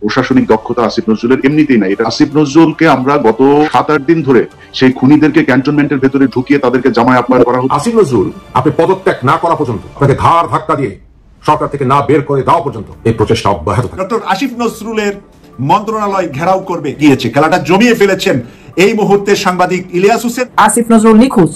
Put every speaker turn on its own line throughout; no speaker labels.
প্রশাসনিক দক্ষতা আসিফ নজরুলের এমনিতেই নাই। এটা আসিফ নজরুলকে আমরা গত 7-8 দিন ধরে সেই খুনিদেরকে ক্যান্টনমেন্টের ভেতরে ঢুকিয়ে তাদেরকে জামায় আপ্যায়ন করা হচ্ছে।
আসিফ নজরুল আপনি পদত্যাগ না করা পর্যন্ত, আপনাকে ধার ধাক্কা দিয়ে সরকার থেকে না বের করে দেওয়া পর্যন্ত এই প্রচেষ্টা অব্যাহত থাকবে।
ডক্টর আসিফ নজরুলের মন্ত্রণালয় ঘেরাও করবে গিয়েছে, খেলাটা জমিয়ে ফেলেছেন এই মুহূর্তে সাংবাদিক ইলিয়াস হোসেন।
আসিফ নজরুল নিখোঁজ,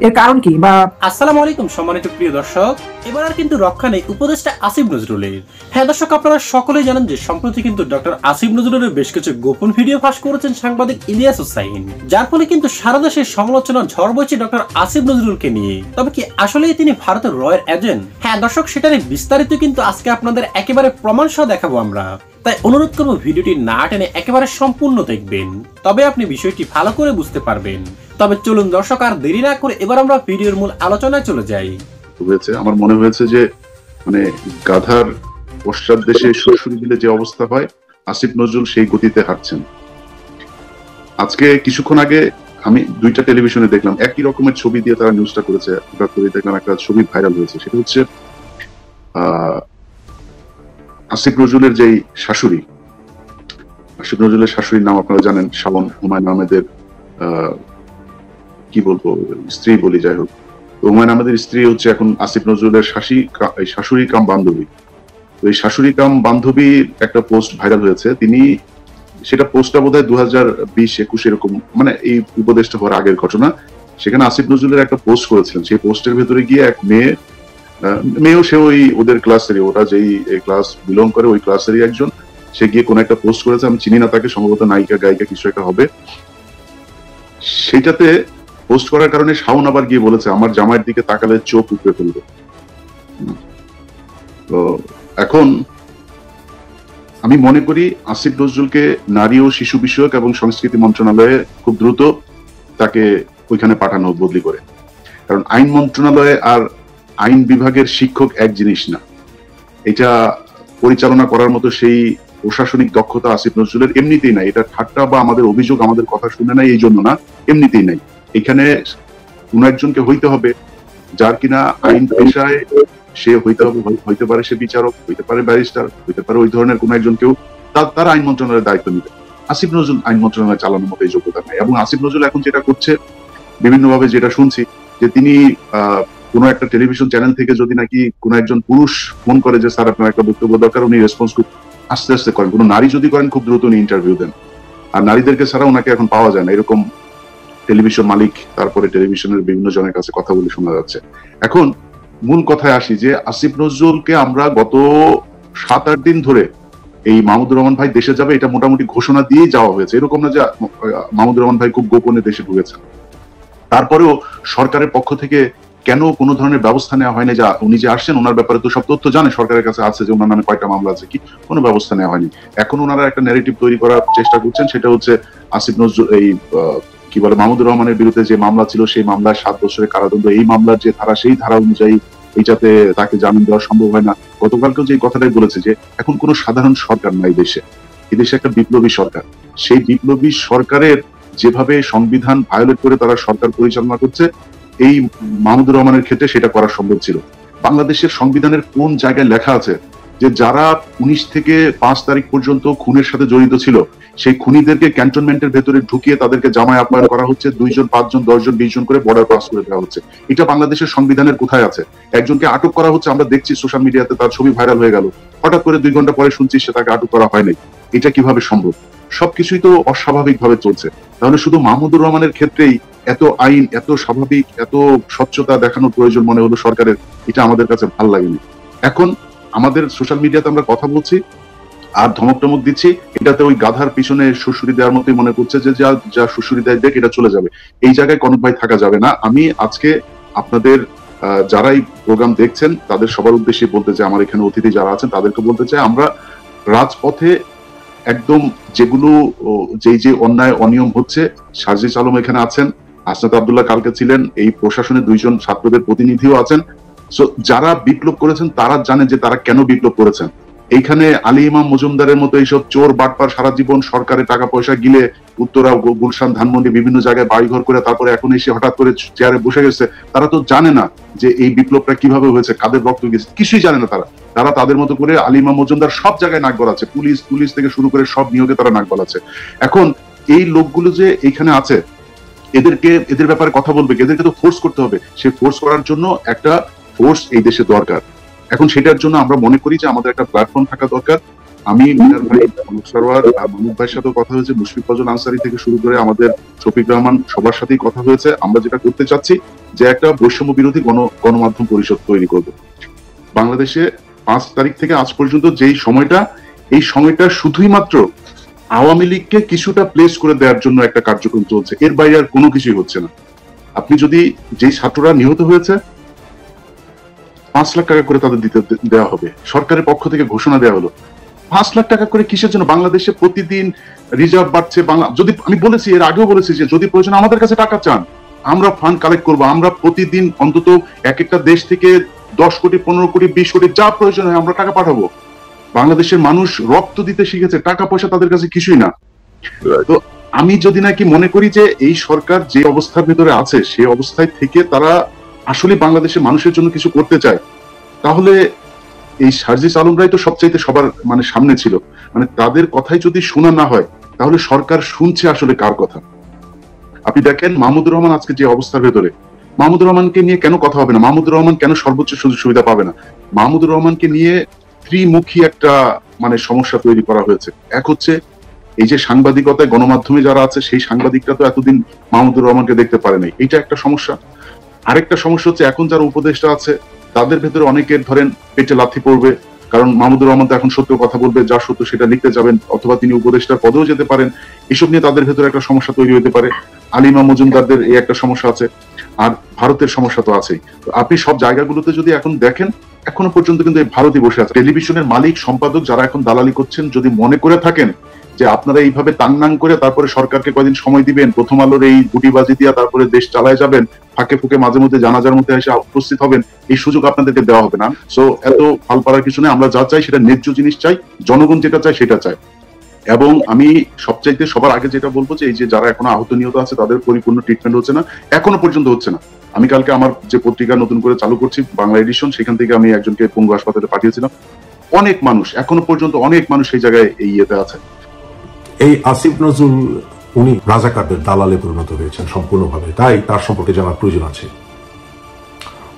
এর কারণ কি? বা
আসসালামু আলাইকুম সম্মানিত প্রিয় দর্শক, এবার আর কিন্তু রক্ষা নেই উপদেষ্টা আসিফ নজরুলের। হ্যাঁ দর্শক, আপনারা সকলেই জানেন যে সম্প্রতি কিন্তু ডক্টর আসিফ নজরুলের বেশ কিছু গোপন ভিডিও ফাঁস করেছেন সাংবাদিক ইলিয়াস হোসাইন, যার ফলে কিন্তু সারা দেশের সমালোচনা ঝড় বইছে ডক্টর আসিফ নজরুলকে নিয়ে। তবে কি আসলেই তিনি ভারতের রয়ের এজেন্ট? হ্যাঁ দর্শক, সেটারই বিস্তারিত কিন্তু আজকে আপনাদের একেবারে প্রমাণ সহ দেখাবো আমরা। তাই অনুরোধ করবো ভিডিওটি না টেনে একেবারে সম্পূর্ণ দেখবেন, তবে আপনি বিষয়টি ভালো করে বুঝতে পারবেন। তবে চলুন দর্শক, আর দেরি না করে এবার আমরা ভিডিওর মূল আলোচনায় চলে যাই।
আমার মনে হয়েছে যে মানে গাধার পশ্চাৎ দেশে শ্বশুরি দিলে যে অবস্থা হয়, আসিফ নজরুল সেই গতিতে হাঁটছেন। আজকে কিছুক্ষণ আগে আমি 2টা টেলিভিশনে দেখলাম একই রকমের ছবি দিয়ে তারা নিউজটা করেছে। হঠাৎ করে দেখলাম একটা ছবি ভাইরাল হয়েছে, সেটা হচ্ছে আসিফ নজরুলের যেই শাশুড়ি, আসিফ নজরুলের শাশুড়ির নাম আপনারা জানেন, শাবন হুমায়ুন আহমেদের কি বলবো স্ত্রী বলি, যাই হোক। হুমায়ুন আহমেদের স্ত্রী হচ্ছে এখন আসিফ নজরুলের শাশুড়ি কাম বান্ধবী। তো এই শাশুড়ি কাম বান্ধবীর একটা পোস্ট ভাইরাল হয়েছে। তিনি সেটা পোস্টটা বোধহয় 2020-21 এরকম, মানে এই উপদেশটা হওয়ার আগের ঘটনা। সেখানে আসিফ নজরুলের একটা পোস্ট করেছিলেন। সেই পোস্টের ভেতরে গিয়ে এক মেয়েও সে ওই ওদের ক্লাসেরই, ওরা যেই ক্লাস বিলং করে ওই ক্লাসেরই একজন, সে গিয়ে কোন একটা পোস্ট করেছে, আমি চিনি না তাকে, সম্ভবত নায়িকা গায়িকা কিছু একটা হবে। সেটাতে পোস্ট করার কারণে শাওন আবার গিয়ে বলেছে আমার জামাইয়ের দিকে তাকালে চোখ উপড়ে ফেলবে। তো এখন আমি মনে করি আসিফ নজরুলকে নারী ও শিশু বিষয়ক এবং সংস্কৃতি মন্ত্রণালয়ে খুব দ্রুত তাকে ওইখানে পাঠানো হোক বদলি করে। কারণ আইন মন্ত্রণালয়ে আর আইন বিভাগের শিক্ষক এক জিনিস না। এটা পরিচালনা করার মতো সেই প্রশাসনিক দক্ষতা আসিফ নজরুলের এমনিতেই নাই। এটা ঠাট্টা বা আমাদের অভিযোগ, আমাদের কথা শুনে নাই এই জন্য না, এমনিতেই নাই। এখানে কোন একজনকে হইতে হবে যার কিনা আইন পেশায় সে হইতে পারে সে বিচারক, হইতে পারে ব্যারিস্টার, হইতে পারে ওই ধরনের কোন একজন কেউ, তারা আইন মন্ত্রণালয়ের দায়িত্ব নিবে। আসিফ নজরুল আইন মন্ত্রণালয় চালানোর মতো এই যোগ্যতা নাই। এবং আসিফ নজরুল এখন যেটা করছে, বিভিন্নভাবে যেটা শুনছি, যে তিনি কোন একটা টেলিভিশন চ্যানেল থেকে যদি নাকি কোন একজন পুরুষ ফোন করে যে স্যার আপনার একটা বক্তব্য দরকার, উনি রেসপন্স খুব আস্তে আস্তে করেন। কোন নারী যদি করেন খুব দ্রুত উনি ইন্টারভিউ দেন। আর নারীদেরকে ছাড়া ওনাকে এখন পাওয়া যায় না, এরকম টেলিভিশন মালিক, তারপরে টেলিভিশনের বিভিন্ন জনের কাছে কথা বলে শোনা যাচ্ছে। এখন মূল কথায় আসি যে আসিফ নজরুলকে আমরা গত 7-8 দিন ধরে এই মাহমুদুর রহমান ভাই দেশে যাবে এটা মোটামুটি ঘোষণা দিয়েই যাওয়া হয়েছে। এরকম না যে মাহমুদুর রহমান ভাই খুব গোপনে দেশে ঢুকেছেন। তারপরেও সরকারের পক্ষ থেকে কেন কোনো ধরনের ব্যবস্থা নেওয়া হয়নি? যা উনি যে আসছেন ওনার ব্যাপারে তো সব তথ্য জানে, সরকারের কাছে আছে যে ওনার নামে কয়টা মামলা আছে, কি কোনো ব্যবস্থা নেওয়া হয়নি। এখন ওনারা একটা ন্যারেটিভ তৈরি করার চেষ্টা করছেন, সেটা হচ্ছে আসিফ নজরুল এই কি বলে মাহমুদুর রহমানের বিরুদ্ধে যে মামলা ছিল সেই মামলায় 7 বছরের কারাদণ্ড, এই মামলার যে ধারা সেই ধারা অনুযায়ী এইটাতে তাকে জামিন দেওয়া সম্ভব হয় না। গতকালকেও যে কথাটাই বলেছে যে এখন কোনো সাধারণ সরকার নাই দেশে, এদেশে একটা বিপ্লবী সরকার। সেই বিপ্লবী সরকারের যেভাবে সংবিধান ভায়োলেট করে তারা সরকার পরিচালনা করছে, এই মাহমুদুর রহমানের ক্ষেত্রে সেটা করা সম্ভব ছিল। বাংলাদেশের সংবিধানের কোন জায়গায় লেখা আছে যে যারা 19 থেকে 5 তারিখ পর্যন্ত খুনের সাথে জড়িত ছিল সেই খুনিদেরকে ক্যান্টনমেন্টের ভেতরে ঢুকিয়ে তাদেরকে জামায় আপ্যায়ন করা হচ্ছে, 2 জন 5 জন 10 জন 20 জন করে বর্ডার ক্রস করে দেওয়া হচ্ছে? এটা বাংলাদেশের সংবিধানের কোথায় আছে? একজনকে আটক করা হচ্ছে, আমরা দেখছি সোশ্যাল মিডিয়াতে তার ছবি ভাইরাল হয়ে গেল, হঠাৎ করে 2 ঘন্টা পরে শুনছি সে তাকে আটক করা হয় নাই। এটা কিভাবে সম্ভব? সবকিছুই তো অস্বাভাবিক ভাবে চলছে। তাহলে শুধু মাহমুদুর রহমানের ক্ষেত্রেই এত আইন, এত স্বাভাবিক, এত স্বচ্ছতা দেখানোর প্রয়োজন মনে হলো সরকারের, এটা আমাদের কাছে ভালো লাগেনি। এখন আমাদের সোশ্যাল মিডিয়াতে আমরা কথা বলছি আর ধমক টমক দিচ্ছি, এটাতে ওই গাধার পিছনে শ্বশুরি দেওয়ার মতোই মনে করছে যে যা শ্বশুরি দেয় দেখ, এটা চলে যাবে। এই জায়গায় কনক ভাই থাকা যাবে না। আমি আজকে আপনাদের যারাই প্রোগ্রাম দেখছেন তাদের সবার উদ্দেশ্যে বলতে চাই, আমার এখানে অতিথি যারা আছেন তাদেরকে বলতে চাই, আমরা রাজপথে একদম যেগুলো যে অন্যায় অনিয়ম হচ্ছে, সার্জিস আলম এখানে আছেন, হাসনাত আব্দুল্লাহ কালকে ছিলেন, এই প্রশাসনের 2 জন ছাত্রদের প্রতিনিধিও আছেন। যারা বিপ্লব করেছেন তারা জানে যে তারা কেন বিপ্লব করেছেন। এইখানে আলী ইমাম মজুমদারের মতো এইসব চোর বাটপার সারা জীবন সরকারের টাকা পয়সা গিলে উত্তরা গুলশান ধানমন্ডি বিভিন্ন জায়গায় বাড়িঘর করে তারপরে এখন এসে হঠাৎ করে চেয়ারে বসে গেছে, তারা তো জানে না যে এই বিপ্লবটা কিভাবে হয়েছে, কাদের রক্ত গেছে, কিছুই জানে না। তারা তাদের মতো করে আলী ইমাম মজুমদার সব জায়গায় নাক গলাচ্ছে, পুলিশ থেকে শুরু করে সব নিয়োগে তারা নাক গলাচ্ছে। এখন এই লোকগুলো যে এইখানে আছে, এদের ব্যাপারে কথা বলবে, এদেরকে তো ফোর্স করতে হবে। সেই ফোর্স করার জন্য একটা ফোর্স এই দেশে দরকার। এখন সেটার জন্য আমরা মনে করি যে আমাদের একটা প্ল্যাটফর্ম থাকা দরকার। আমি মিনার ভাই, অনুপ সরোয়ার, মাহমুদ ভাইয়ের সাথেও কথা হয়েছে, মুশফিক ফজল আনসারী থেকে শুরু করে আমাদের শফিক রহমান, সবার সাথেই কথা হয়েছে। আমরা যেটা করতে চাচ্ছি যে একটা বৈষম্য বিরোধী গণমাধ্যম পরিষদ তৈরি করব বাংলাদেশে। 5 তারিখ থেকে আজ পর্যন্ত যেই সময়টা, এই সময়টা শুধুই মাত্র আওয়ামী লীগকে কিছুটা প্লেস করে দেওয়ার জন্য একটা কার্যক্রম চলছে, এর বাইরে আর কোনো কিছুই হচ্ছে না। আপনি যদি যেই ছাত্ররা নিহত হয়েছে 5 লাখ টাকা করে তাদের দিতে দেওয়া হবে, সরকারের পক্ষ থেকে ঘোষণা দেওয়া হলো। 5 লাখ টাকা করে কিসের জন্য? বাংলাদেশে প্রতিদিন রিজার্ভ বাড়ছে। যদি আমি বলেছি, এর আগেও বলেছি যে যদি প্রয়োজন আমাদের কাছে টাকা চান, আমরা ফান্ড কালেক্ট করবো। আমরা প্রতিদিন অন্তত এক একটা দেশ থেকে 10 কোটি 15 কোটি 20 কোটি যা প্রয়োজন হয় আমরা টাকা পাঠাবো। বাংলাদেশের মানুষ রক্ত দিতে শিখেছে, টাকা পয়সা তাদের কাছে কিছুই না। তো আমি যদি নাকি মনে করি যে এই সরকার যে অবস্থার ভিতরে আছে সেই অবস্থায় থেকে তারা আসলে বাংলাদেশের মানুষের জন্য কিছু করতে চায়, তাহলে এই সার্জিস আলমরাই তো সবচাইতে সবার সামনে ছিল। তাদের কথাই যদি শোনা না হয়, তাহলে সরকার শুনছে আসলে কার কথা? আপনি দেখেন মাহমুদুর রহমান আজকে যে অবস্থার ভেতরে, মাহমুদুর রহমানকে নিয়ে কেন কথা হবে না? মাহমুদুর রহমান কেন সর্বোচ্চ সুযোগ সুবিধা পাবে না? মাহমুদুর রহমানকে নিয়ে ত্রিমুখী একটা সমস্যা তৈরি করা হয়েছে। এক হচ্ছে এই যে সাংবাদিকতায় গণমাধ্যমে যারা আছে সেই সাংবাদিকরা তো এতদিন মাহমুদুর রহমানকে দেখতে পারে নাই, এটা একটা সমস্যা। আরেকটা সমস্যা হচ্ছে এখন যারা উপদেষ্টা আছে তাদের ভেতরে অনেকের ধরেন পেটে লাথি পড়বে, কারণ মাহমুদুর রহমান তো এখন সত্য কথা বলবে, যা সত্য সেটা লিখতে যাবেন, অথবা তিনি উপদেষ্টার পদেও যেতে পারেন। এসব নিয়ে তাদের ভেতরে একটা সমস্যা তৈরি হতে পারে। আলী ইমাম মজুমদারদের এই একটা সমস্যা আছে, আর ভারতের সমস্যা তো আছেই। আপনি সব জায়গাগুলোতে যদি এখন দেখেন, এখনো পর্যন্ত কিন্তু এই ভারতই বসে আছে। টেলিভিশনের মালিক সম্পাদক যারা এখন দালালি করছেন, যদি মনে করে থাকেন যে আপনারা এইভাবে টাংনাং করে তারপরে সরকারকে কয়দিন সময় দিবেন, প্রথম আলোর এই গুটিবাজি দিয়া তারপরে দেশ চালায় যাবেন, ফাঁকে ফুঁকে মাঝে মধ্যে জানাজার মধ্যে এসে উপস্থিত হবেন, এই সুযোগ আপনাদেরকে দেওয়া হবে না। সো এত ফাল পাড়ার কিছু নেই। আমরা যা চাই সেটা ন্যায্য জিনিস চাই, জনগণ যেটা চায় সেটা চায়। এবং আমি সবচাইতে সবার আগে যেটা বলবো যে এই যে যারা এখনো আহত নিহত আছে তাদের পরিপূর্ণ ট্রিটমেন্ট হচ্ছে না, এখনো পর্যন্ত হচ্ছে না। আমি কালকে আমার যে পত্রিকা নতুন করে চালু করছি বাংলা এডিশন, সেখান থেকে আমি একজনকে পঙ্গু হাসপাতালে পাঠিয়েছিলাম। অনেক মানুষ এখনো পর্যন্ত, অনেক মানুষ এই জায়গায় এই ইয়েতে আছে।
এই আসিফ নজরুল উনি রাজাকারদের দালালে পরিণত হয়েছেন সম্পূর্ণভাবে, তাই তার সম্পর্কে জানার প্রয়োজন আছে।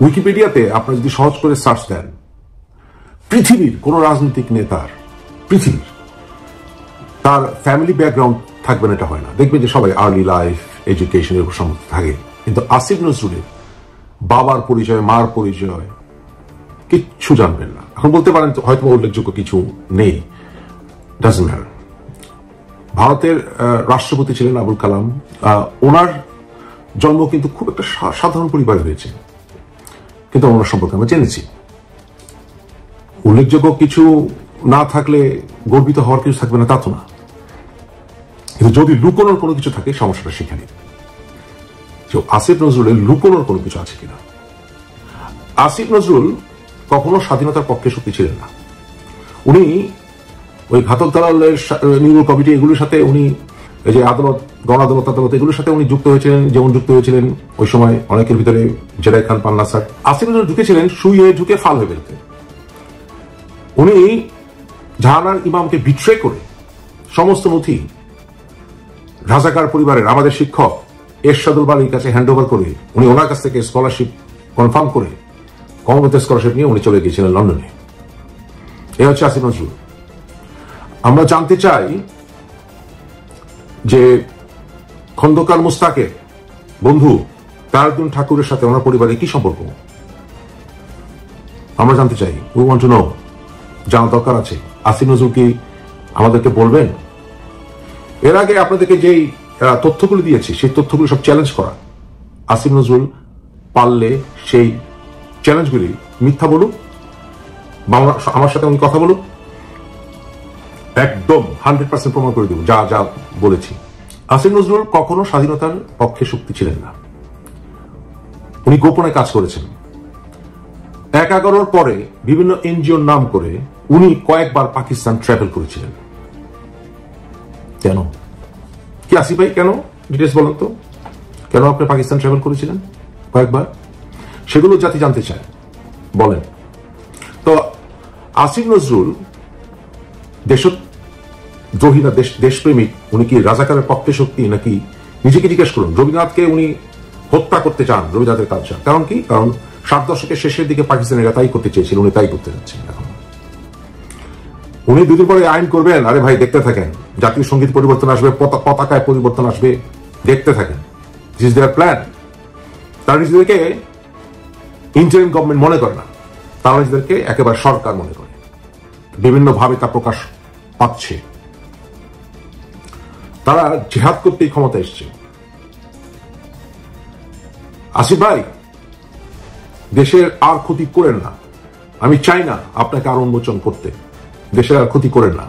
উইকিপিডিয়াতে আপনারা যদি সহজ করে সার্চ দেন, পৃথিবীর কোন রাজনৈতিক নেতার তার ফ্যামিলি ব্যাকগ্রাউন্ড থাকবে না এটা হয় না। দেখবেন যে সবাই আর্লি লাইফ, এডুকেশন এর উপর সম্পর্ক থাকে, কিন্তু আসিফ নজরুলের বাবার পরিচয়, মার পরিচয় কিচ্ছু জানবেন না। এখন বলতে পারেন হয়তো উল্লেখযোগ্য কিছু নেই, ডাজন্ট ম্যাটার। ভারতের রাষ্ট্রপতি ছিলেন আবুল কালাম, ওনার জন্ম কিন্তু খুব একটা সাধারণ পরিবারে হয়েছে, কিন্তু ওনার সম্পর্কে আমরা জেনেছি। উল্লেখযোগ্য কিছু না থাকলে গর্বিত হওয়ার কিছু থাকবে না তা তো না, কিন্তু যদি লুকোনোর কোনো কিছু থাকে সমস্যাটা সেখানে। আসিফ নজরুলের লুকোনোর কোনো কিছু আছে কিনা? আসিফ নজরুল কখনো স্বাধীনতার পক্ষে শক্তি ছিলেন না। উনি ওই ঘাতক দালালের নিউরো কমিটি এগুলোর সাথে উনি এই যে আদালত, গণ আদালত এগুলোর সাথে উনি যুক্ত হয়েছিলেন, যেমন যুক্ত হয়েছিলেন ওই সময় অনেকের ভিতরে জেরাই খান পান্না স্যার। আসিফ নজরুল ঢুকেছিলেন সুই হয়ে ঢুকে ফাল হয়ে বেরোতে। উনি জাহানার ইমামকে বিট্রে করে সমস্ত নথি রাজাকার পরিবারের আমাদের শিক্ষক এরশাদুল বাড়ির কাছে হ্যান্ড ওভার করে উনি ওনার কাছ থেকে স্কলারশিপ কনফার্ম করে কমনওয়েলথ স্কলারশিপ নিয়ে উনি চলে গিয়েছিলেন লন্ডনে। এ হচ্ছে আসিফ নজরুল। আমরা জানতে চাই যে খন্দকার মুস্তাকের বন্ধু তারাউদ্দিন ঠাকুরের সাথে ওনার পরিবারের কি সম্পর্ক, আমরা জানতে চাই। উই ওয়ান্ট টু নো, জানার দরকার আছে। আসিফ নজরুল কি আমাদেরকে বলবেন? এর আগে আপনাদেরকে যেই তথ্যগুলি দিয়েছি সেই তথ্যগুলি সব চ্যালেঞ্জ করা। আসিফ নজরুল পারলে সেই চ্যালেঞ্জগুলি মিথ্যা বলুক, আমার সাথে উনি কথা বলুক, একদম 100% প্রমাণ করে দেব যা যা বলেছি। আসিফ নজরুল কখনো স্বাধীনতার পক্ষে শক্তি ছিলেন না, উনি গোপনে কাজ করেছেন। 11-11 পরে বিভিন্ন এনজিওর নাম করে উনি কয়েকবার পাকিস্তান ট্রাভেল করেছিলেন। কেন? কি আসিফ ভাই, কেন ডিটেলস বলেন তো, কেন আপনি পাকিস্তান ট্রাভেল করেছিলেন কয়েকবার? সেগুলো জাতি জানতে চায়, বলেন। তো আসিফ নজরুল দেশদ্রোহী না দেশপ্রেমিক, উনি কি রাজাকারের পক্ষে শক্তি নাকি? নিজেকে জিজ্ঞেস করুন। রবীন্দ্রনাথকে উনি হত্যা করতে চান, রবীন্দ্রনাথের কালচার। কারণ কি? কারণ 60 দশকের শেষের দিকে পাকিস্তানিরা তাই করতে চেয়েছিল, উনি তাই করতে যাচ্ছেন এখন। উনি দুদিন পরে আইন করবেন, আরে ভাই দেখতে থাকেন, জাতীয় সঙ্গীত পরিবর্তন আসবে, পতাকায় পরিবর্তন আসবে, দেখতে থাকেন। This is there plan. তারা নিজেদেরকে ইন্টারিম গভর্নমেন্ট মনে করে না, তারা নিজেদেরকে একেবারে সরকার মনে করে, বিভিন্নভাবে তা প্রকাশ পাচ্ছে। তারা জিহাদ করতেই ক্ষমতা এসছে। আসিফ ভাই, দেশের আর ক্ষতি করেন না, আমি চাই না আপনাকে আর উন্মোচন করতে। দেশের আর ক্ষতি করেন না।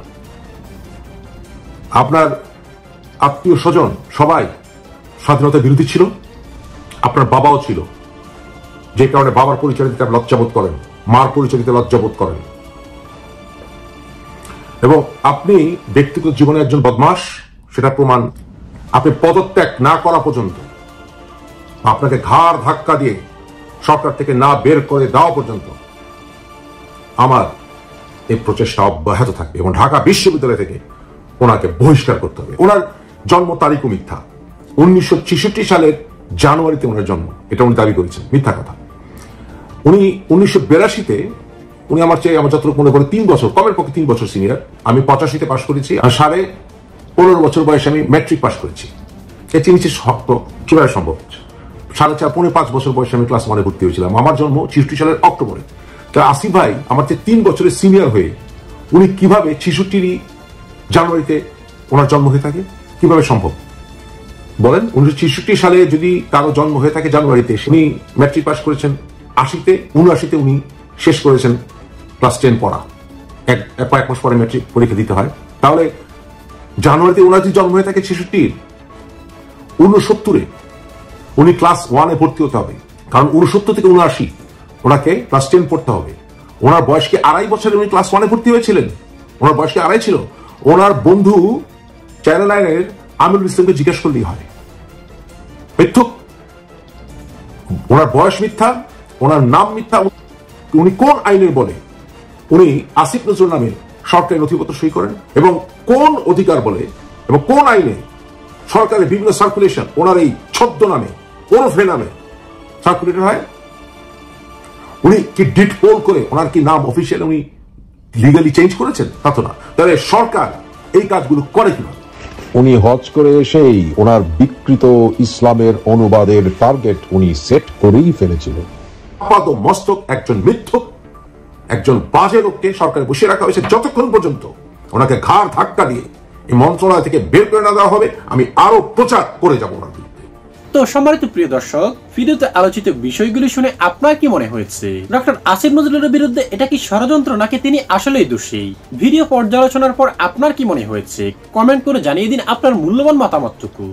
আপনার আত্মীয় স্বজন সবাই স্বাধীনতার বিরোধী ছিল, আপনার বাবাও ছিল, যে কারণে বাবার পরিচয় দিতে লজ্জাবোধ করেন, মার পরিচয় দিতে লজ্জাবোধ করেন। এবং আপনি ব্যক্তিগত জীবনে একজন বদমাশ, সেটা প্রমাণ আপনি পদত্যাগ না করা পর্যন্ত, আপনাকে ঘাড় ধাক্কা দিয়ে সরকার থেকে না বের করে দেওয়া পর্যন্ত আমার এই প্রচেষ্টা অব্যাহত থাকবে এবং ঢাকা বিশ্ববিদ্যালয় থেকে ওনাকে বহিষ্কার করতে হবে। ওনার জন্ম তারিখও মিথ্যা। 1966 সালের জানুয়ারিতে ওনার জন্ম, এটা উনি দাবি করেছেন, মিথ্যা কথা। উনি 1982-তে, উনি আমার চেয়ে, আমার যতটুকু মনে করে 3 বছর, কমের পক্ষে 3 বছর সিনিয়র। আমি 85-তে পাশ করেছি, আর 15.5 বছর বয়সে আমি ম্যাট্রিক পাশ করেছি। এর চেয়ে নিচে কিভাবে সম্ভব? 4.5 বছর বয়সে আমি ক্লাস 1-এ ভর্তি হয়েছিলাম। আমার জন্ম 66 সালের অক্টোবরে। আসিফ ভাই আমার চেয়ে 3 বছরের সিনিয়র হয়ে উনি কিভাবে 66 জানুয়ারিতে ওনার জন্ম হয়ে থাকে? কিভাবে সম্ভব বলেন? 1966 সালে যদি কারো জন্ম হয়ে থাকে জানুয়ারিতে, উনি ম্যাট্রিক পাস করেছেন 80-তে, 79-তে উনি শেষ করেছেন ক্লাস 10 পড়া। কয়েক মাস পরে ম্যাট্রিক পরীক্ষা দিতে হয়। তাহলে জানুয়ারিতে ওনার যদি জন্ম হয়ে থাকে 66, 69-এ উনি ক্লাস 1-এ ভর্তি হতে হবে। কারণ 69 থেকে 79 ওনাকে ক্লাস 10 পড়তে হবে। ওনার বয়স কি 2.5 বছরে উনি ক্লাস 1-এ ভর্তি হয়েছিলেন? ওনার বয়স কি 2.5 ছিল? ওনার বন্ধু চ্যানেল 9-এর আমিরুল ইসলামকে জিজ্ঞেস করলেই হয়। মিথ্যুক। ওনার বয়স মিথ্যা, ওনার নাম মিথ্যা। উনি কোন আইনের বলে উনি আসিফ নজরুল নামে সরকারি নথিপত্র সই করেন, এবং কোন অধিকার বলে এবং কোন আইনে সরকারের বিভিন্ন সার্কুলেশন ওনার এই ছদ্ম নামে, ওরফে নামে সার্কুলেটেড হয়? উনি কি ডিট পোল করে ওনার কি নাম অফিসিয়াল উনি লিগালি চেঞ্জ করেছেন? তা তো না। তাহলে সরকার এই কাজগুলো করে কিভাবে?
উনি হজ করে এসেই ওনার বিকৃত ইসলামের অনুবাদের টার্গেট উনি সেট করেই ফেলেছিলেন।
আপাত মস্তক একজন মিথ্যুক, একজন বাজে লোককে সরকারে বসিয়ে রাখা হয়েছে যতক্ষণ পর্যন্ত ওনাকে ঘাড় ধাক্কা দিয়ে এই মন্ত্রণালয় থেকে বের করে না দেওয়া হবে। আমি আরো প্রচার করে যাব ওনার বিরুদ্ধে।
তো সম্মানিত প্রিয় দর্শক, ভিডিওতে আলোচিত বিষয়গুলি শুনে আপনার কি মনে হয়েছে? ডক্টর আসিফ নজরুলের বিরুদ্ধে এটা কি ষড়যন্ত্র নাকি তিনি আসলেই দোষী? ভিডিও পর্যালোচনার পর আপনার কি মনে হয়েছে? কমেন্ট করে জানিয়ে দিন আপনার মূল্যবান মতামতটুকু।